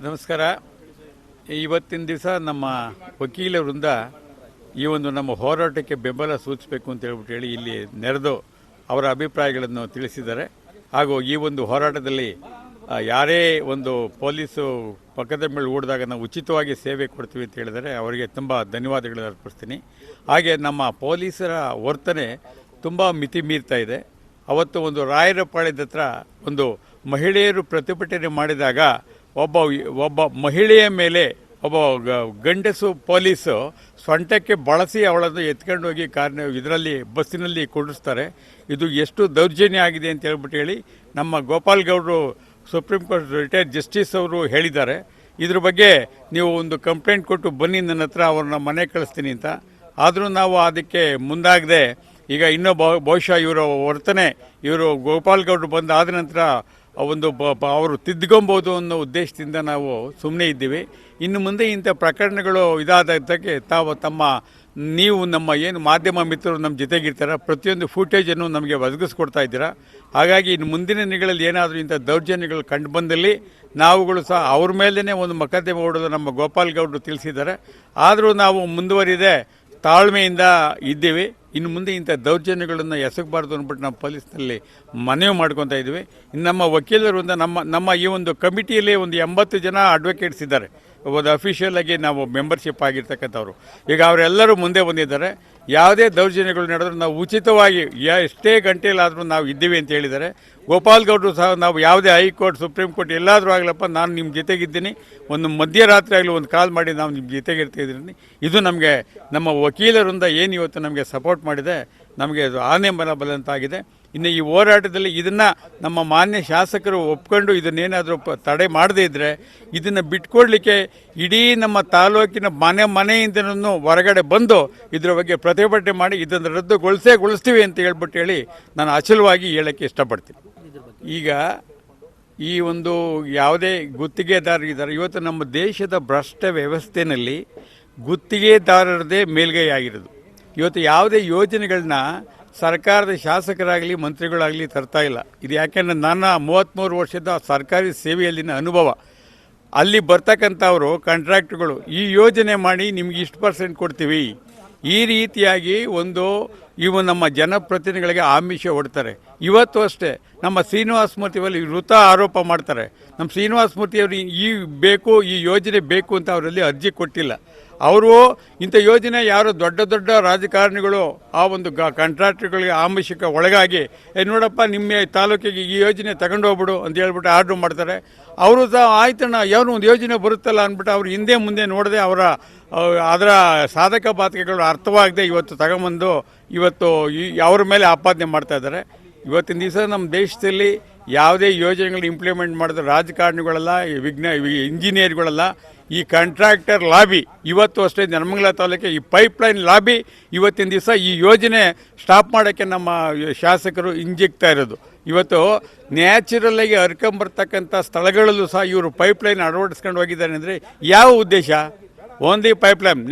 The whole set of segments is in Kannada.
ನಮಸ್ಕಾರ. ಇವತ್ತಿನ ದಿವಸ ನಮ್ಮ ವಕೀಲ ವೃಂದ ಈ ಒಂದು ನಮ್ಮ ಹೋರಾಟಕ್ಕೆ ಬೆಂಬಲ ಸೂಚಿಸಬೇಕು ಅಂತ ಹೇಳಿ ಇಲ್ಲಿ ನೆರೆದು ಅವರ ಅಭಿಪ್ರಾಯಗಳನ್ನು ತಿಳಿಸಿದ್ದಾರೆ. ಹಾಗೂ ಈ ಒಂದು ಹೋರಾಟದಲ್ಲಿ ಯಾರೇ ಒಂದು ಪೊಲೀಸು ಪಕ್ಕದ ಮೇಲೆ ಓಡಿದಾಗ ನಾವು ಉಚಿತವಾಗಿ ಸೇವೆ ಕೊಡ್ತೀವಿ ಅಂತ ಹೇಳಿದರೆ ಅವರಿಗೆ ತುಂಬ ಧನ್ಯವಾದಗಳನ್ನು ಅರ್ಪಿಸ್ತೀನಿ. ಹಾಗೆ ನಮ್ಮ ಪೊಲೀಸರ ವರ್ತನೆ ತುಂಬ ಮಿತಿ ಮೀರ್ತಾ ಇದೆ. ಅವತ್ತು ಒಂದು ರಾಯರಪಾಳ್ಯದ ಹತ್ರ ಒಂದು ಮಹಿಳೆಯರು ಪ್ರತಿಭಟನೆ ಮಾಡಿದಾಗ ಒಬ್ಬ ಮಹಿಳೆಯ ಮೇಲೆ ಒಬ್ಬ ಗಂಡಸು ಪೊಲೀಸು ಸೊಂಟಕ್ಕೆ ಬಳಸಿ ಅವಳನ್ನು ಎತ್ಕೊಂಡು ಹೋಗಿ ಇದರಲ್ಲಿ ಬಸ್ಸಿನಲ್ಲಿ ಕೂಡಿಸ್ತಾರೆ. ಇದು ಎಷ್ಟು ದೌರ್ಜನ್ಯ ಆಗಿದೆ ಅಂತ ಹೇಳಿ ನಮ್ಮ ಗೋಪಾಲ್ ಗೌಡರು ಸುಪ್ರೀಂ ಕೋರ್ಟ್ ರಿಟೈರ್ಡ್ ಜಸ್ಟಿಸ್ ಅವರು ಹೇಳಿದ್ದಾರೆ. ಇದ್ರ ಬಗ್ಗೆ ನೀವು ಒಂದು ಕಂಪ್ಲೇಂಟ್ ಕೊಟ್ಟು ಬನ್ನಿ, ನನ್ನ ಹತ್ರ ಅವ್ರನ್ನ ಮನೆ ಕಳಿಸ್ತೀನಿ ಅಂತ. ಆದರೂ ನಾವು ಅದಕ್ಕೆ ಮುಂದಾಗದೆ ಈಗ ಇನ್ನೂ ಬಹುಶಃ ಇವರ ವರ್ತನೆ ಇವರು ಗೋಪಾಲ್ ಗೌಡರು ಬಂದಾದ ನಂತರ ಒಂದು ಅವರು ತಿದ್ದುಕೊಬೋದು ಅನ್ನೋ ಉದ್ದೇಶದಿಂದ ನಾವು ಸುಮ್ಮನೆ ಇದ್ದೀವಿ. ಇನ್ನು ಮುಂದೆ ಇಂಥ ಪ್ರಕರಣಗಳು ಇದಾದಕ್ಕೆ ನೀವು ನಮ್ಮ ಏನು ಮಾಧ್ಯಮ ಮಿತ್ರರು ನಮ್ಮ ಜೊತೆಗಿರ್ತಾರೆ, ಪ್ರತಿಯೊಂದು ಫೂಟೇಜನ್ನು ನಮಗೆ ಒದಗಿಸ್ಕೊಡ್ತಾ ಇದ್ದೀರಾ. ಹಾಗಾಗಿ ಇನ್ನು ಮುಂದಿನ ದಿನಗಳಲ್ಲಿ ಏನಾದರೂ ಇಂಥ ದೌರ್ಜನ್ಯಗಳು ಕಂಡು ಬಂದಲ್ಲಿ ನಾವುಗಳು ಸಹ ಅವ್ರ ಮೇಲೇ ಒಂದು ಮೊಕದ್ದಮೆ ಹೂಡೋದು ನಮ್ಮ ಗೋಪಾಲ್ ಗೌಡರು ತಿಳಿಸಿದ್ದಾರೆ. ಆದರೂ ನಾವು ಮುಂದುವರಿದೆ ತಾಳ್ಮೆಯಿಂದ ಇದ್ದೀವಿ. ಇನ್ನು ಮುಂದೆ ಇಂಥ ದೌರ್ಜನ್ಯಗಳನ್ನು ಎಸಗಬಾರ್ದು ಅಂದ್ಬಿಟ್ಟು ನಾವು ಪೊಲೀಸ್ನಲ್ಲಿ ಮನವಿ ಮಾಡ್ಕೊತಾ ಇದ್ವಿ. ಇನ್ನು ನಮ್ಮ ವಕೀಲರಿಂದ ನಮ್ಮ ಈ ಒಂದು ಕಮಿಟಿಯಲ್ಲಿ ಒಂದು 80 ಜನ ಅಡ್ವೊಕೇಟ್ಸ್ ಇದ್ದಾರೆ. ಒಂದು ಅಫಿಷಿಯಲ್ ಆಗಿ ನಾವು ಮೆಂಬರ್ಶಿಪ್ ಆಗಿರ್ತಕ್ಕಂಥವ್ರು. ಈಗ ಅವರೆಲ್ಲರೂ ಮುಂದೆ ಬಂದಿದ್ದಾರೆ. ಯಾವುದೇ ದೌರ್ಜನ್ಯಗಳು ನಡೆದರೂ ನಾವು ಉಚಿತವಾಗಿ ಎಷ್ಟೇ ಗಂಟೆಯಲ್ಲಾದರೂ ನಾವು ಇದ್ದೀವಿ ಅಂತ ಹೇಳಿದ್ದಾರೆ. ಗೋಪಾಲ್ ಗೌಡರು ಸಹ ನಾವು ಯಾವುದೇ ಹೈಕೋರ್ಟ್ ಸುಪ್ರೀಂ ಕೋರ್ಟ್ ಎಲ್ಲಾದರೂ ಆಗಲಪ್ಪ, ನಾನು ನಿಮ್ಮ ಜೊತೆಗಿದ್ದೀನಿ, ಒಂದು ಮಧ್ಯರಾತ್ರಿ ಆಗಲಿ ಒಂದು ಕಾಲ್ ಮಾಡಿ ನಾವು ನಿಮ್ಮ ಜೊತೆಗಿರ್ತಿದ್ದೀನಿ. ಇದು ನಮಗೆ ನಮ್ಮ ವಕೀಲರಿಂದ ಏನು ಇವತ್ತು ನಮಗೆ ಸಪೋರ್ಟ್ ಮಾಡಿದೆ, ನಮಗೆ ಅದು ಆನೆ ಬಲ ಅಂತಾಗಿದೆ. ಇನ್ನು ಈ ಹೋರಾಟದಲ್ಲಿ ಇದನ್ನು ನಮ್ಮ ಮಾನ್ಯ ಶಾಸಕರು ಒಪ್ಕೊಂಡು ಇದನ್ನೇನಾದರೂ ತಡೆ ಮಾಡದೇ ಇದ್ದರೆ ಇದನ್ನು ಬಿಟ್ಕೊಡ್ಲಿಕ್ಕೆ ಇಡೀ ನಮ್ಮ ತಾಲೂಕಿನ ಮನೆಯಿಂದನೂ ಹೊರಗಡೆ ಬಂದು ಇದರ ಬಗ್ಗೆ ಪ್ರತಿಭಟನೆ ಮಾಡಿ ಇದನ್ನು ರದ್ದುಗೊಳಿಸ್ತೀವಿ ಅಂತ ಹೇಳಿ ನಾನು ಅಚಲವಾಗಿ ಹೇಳೋಕ್ಕೆ ಇಷ್ಟಪಡ್ತೀನಿ. ಈಗ ಈ ಒಂದು ಯಾವುದೇ ಗುತ್ತಿಗೆದಾರರಿದ್ದಾರೆ, ಇವತ್ತು ನಮ್ಮ ದೇಶದ ಭ್ರಷ್ಟ ವ್ಯವಸ್ಥೆಯಲ್ಲಿ ಗುತ್ತಿಗೆದಾರರದೇ ಮೇಲ್ಗೈ ಆಗಿರೋದು. ಇವತ್ತು ಯಾವುದೇ ಯೋಜನೆಗಳನ್ನ ಸರ್ಕಾರದ ಶಾಸಕರಾಗಲಿ ಮಂತ್ರಿಗಳಾಗಲಿ ತರ್ತಾ ಇಲ್ಲ. ಇದು ಯಾಕೆಂದರೆ ನನ್ನ 33 ವರ್ಷದ ಸರ್ಕಾರಿ ಸೇವೆಯಲ್ಲಿನ ಅನುಭವ, ಅಲ್ಲಿ ಬರ್ತಕ್ಕಂಥವರು ಕಾಂಟ್ರಾಕ್ಟ್ಗಳು ಈ ಯೋಜನೆ ಮಾಡಿ ನಿಮ್ಗೆ ಇಷ್ಟು % ಕೊಡ್ತೀವಿ, ಈ ರೀತಿಯಾಗಿ ನಮ್ಮ ಜನಪ್ರತಿನಿಧಿಗಳಿಗೆ ಆಮಿಷ ಹೊಡ್ತಾರೆ. ಇವತ್ತು ಅಷ್ಟೇ ನಮ್ಮ ಶ್ರೀನಿವಾಸ ಮೂರ್ತಿಯಲ್ಲಿ ವೃಥ ಆರೋಪ ಮಾಡ್ತಾರೆ. ನಮ್ಮ ಶ್ರೀನಿವಾಸ ಮೂರ್ತಿಯವರು ಈ ಯೋಜನೆ ಬೇಕು ಅಂತ ಅವರಲ್ಲಿ ಅರ್ಜಿ ಕೊಟ್ಟಿಲ್ಲ. ಅವರು ಇಂಥ ಯೋಜನೆ ಯಾರೋ ದೊಡ್ಡ ರಾಜಕಾರಣಿಗಳು ಆ ಒಂದು ಕಾಂಟ್ರಾಕ್ಟ್ಗಳಿಗೆ ಆಮಿಷಕ್ಕೆ ಒಳಗಾಗಿ ನೋಡಪ್ಪ ನಿಮ್ಮ ತಾಲೂಕಿಗೆ ಈ ಯೋಜನೆ ತಗೊಂಡು ಹೋಗ್ಬಿಡು ಅಂತ ಹೇಳ್ಬಿಟ್ಟು ಆರ್ಡ್ರ್ ಮಾಡ್ತಾರೆ. ಅವರು ಸಹ ಆಯ್ತಣ್ಣ ಯಾರು ಒಂದು ಯೋಜನೆ ಬರುತ್ತಲ್ಲ ಅಂದ್ಬಿಟ್ಟು ಅವ್ರು ಹಿಂದೆ ಮುಂದೆ ನೋಡದೆ ಅದರ ಸಾಧಕ ಬಾಧಕಗಳು ಅರ್ಥವಾಗದೆ ಇವತ್ತು ತಗೊಂಬಂದು ಅವ್ರ ಮೇಲೆ ಆಪಾದನೆ ಮಾಡ್ತಾ ಇದ್ದಾರೆ. ಇವತ್ತಿನ ದಿವಸ ನಮ್ಮ ದೇಶದಲ್ಲಿ ಯಾವುದೇ ಯೋಜನೆಗಳನ್ನ ಇಂಪ್ಲಿಮೆಂಟ್ ಮಾಡಿದ್ರೆ ರಾಜಕಾರಣಿಗಳಲ್ಲ, ಇಂಜಿನಿಯರ್ಗಳಲ್ಲ, ಈ ಕಾಂಟ್ರಾಕ್ಟರ್ ಲಾಬಿ. ಇವತ್ತು ಅಷ್ಟೇ ನೆಲಮಂಗಲ ತಾಲೂಕಿಗೆ ಈ ಪೈಪ್ಲೈನ್ ಲಾಬಿ ಇವತ್ತಿನ ದಿವಸ ಈ ಯೋಜನೆ ಸ್ಟಾಪ್ ಮಾಡೋಕ್ಕೆ ನಮ್ಮ ಶಾಸಕರು ಹಿಂಜಿಕ್ತಾ ಇರೋದು. ಇವತ್ತು ನ್ಯಾಚುರಲ್ಲಾಗಿ ಹರ್ಕೊಂಬರ್ತಕ್ಕಂಥ ಸ್ಥಳಗಳಲ್ಲೂ ಸಹ ಇವರು ಪೈಪ್ಲೈನ್ ಅಳವಡಿಸ್ಕೊಂಡು ಹೋಗಿದ್ದಾರೆ. ಅಂದರೆ ಯಾವ ಉದ್ದೇಶ? Only pipeline.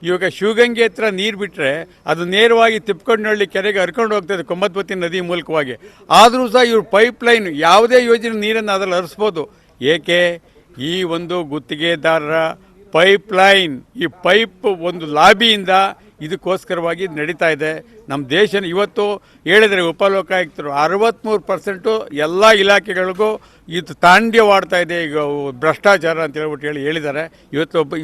ಇವಾಗ ಶಿವಗಂಗೆ ಹತ್ರ ನೀರು ಬಿಟ್ಟರೆ ಅದು ನೇರವಾಗಿ ತಿಪ್ಕೊಂಡಹಳ್ಳಿ ಕೆರೆಗೆ ಹರ್ಕೊಂಡು ಹೋಗ್ತದೆ ಕೊಮ್ಮತ್ಪತಿ ನದಿ ಮೂಲಕವಾಗಿ. ಆದರೂ ಸಹ ಇವರು ಪೈಪ್ಲೈನ್ ಯಾವುದೇ ಯೋಜನೆ ನೀರನ್ನು ಅದರಲ್ಲಿ ಹರಿಸ್ಬೋದು. ಏಕೆ? ಈ ಒಂದು ಗುತ್ತಿಗೆದಾರರ ಪೈಪ್ಲೈನ್, ಈ ಪೈಪ್ ಒಂದು ಲಾಬಿಯಿಂದ ಇದಕ್ಕೋಸ್ಕರವಾಗಿ ನಡೀತಾ ಇದೆ. ನಮ್ಮ ದೇಶ ಇವತ್ತು ಹೇಳಿದರೆ ಉಪಲೋಕಾಯುಕ್ತರು 63% ಎಲ್ಲ ಇಲಾಖೆಗಳಿಗೂ ಇದು ತಾಂಡ್ಯವಾಡ್ತಾ ಇದೆ ಈಗ ಭ್ರಷ್ಟಾಚಾರ ಅಂತ ಹೇಳಿದ್ದಾರೆ.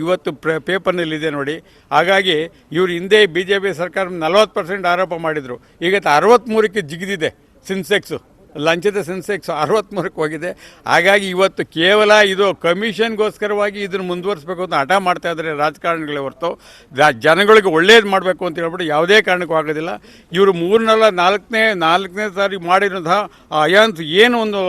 ಇವತ್ತು ಪೇಪರ್ನಲ್ಲಿದೆ ನೋಡಿ. ಹಾಗಾಗಿ ಇವರು ಹಿಂದೆ BJP ಸರ್ಕಾರ 40% ಆರೋಪ ಮಾಡಿದರು. ಈಗ 63ಕ್ಕೆ ಜಿಗಿದಿದೆ ಸೆನ್ಸೆಕ್ಸು. ಲಂಚದ ಸೆನ್ಸೆಕ್ಸ್ 63ಕ್ಕೆ ಹೋಗಿದೆ. ಹಾಗಾಗಿ ಇವತ್ತು ಕೇವಲ ಇದು ಕಮಿಷನ್ಗೋಸ್ಕರವಾಗಿ ಇದನ್ನು ಮುಂದುವರಿಸಬೇಕು ಅಂತ ಹಠ ಮಾಡ್ತಾ ಇದ್ದಾರೆ ರಾಜಕಾರಣಿಗಳೇ ಹೊರತು ಜನಗಳಿಗೆ ಒಳ್ಳೇದು ಮಾಡಬೇಕು ಅಂತ ಹೇಳ್ಬಿಟ್ಟು ಯಾವುದೇ ಕಾರಣಕ್ಕೂ ಆಗೋದಿಲ್ಲ. ಇವರು 4ನೇ ಸಾರಿ ಮಾಡಿರೋಂತಹ ಅಯಾನ್ಸ್ ಏನು ಒಂದು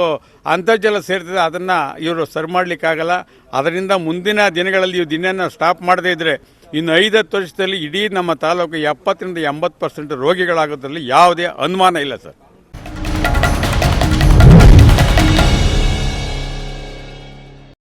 ಅಂತರ್ಜಲ ಸೇರ್ತದೆ ಅದನ್ನು ಇವರು ಸರಿ ಮಾಡಲಿಕ್ಕಾಗಲ್ಲ. ಅದರಿಂದ ಮುಂದಿನ ದಿನಗಳಲ್ಲಿ ಇದನ್ನು ಸ್ಟಾಪ್ ಮಾಡದೇ ಇದ್ದರೆ ಇನ್ನು 5-10 ವರ್ಷದಲ್ಲಿ ಇಡೀ ನಮ್ಮ ತಾಲೂಕು 70-80% ರೋಗಿಗಳಾಗೋದ್ರಲ್ಲಿ ಯಾವುದೇ ಅನುಮಾನ ಇಲ್ಲ ಸರ್.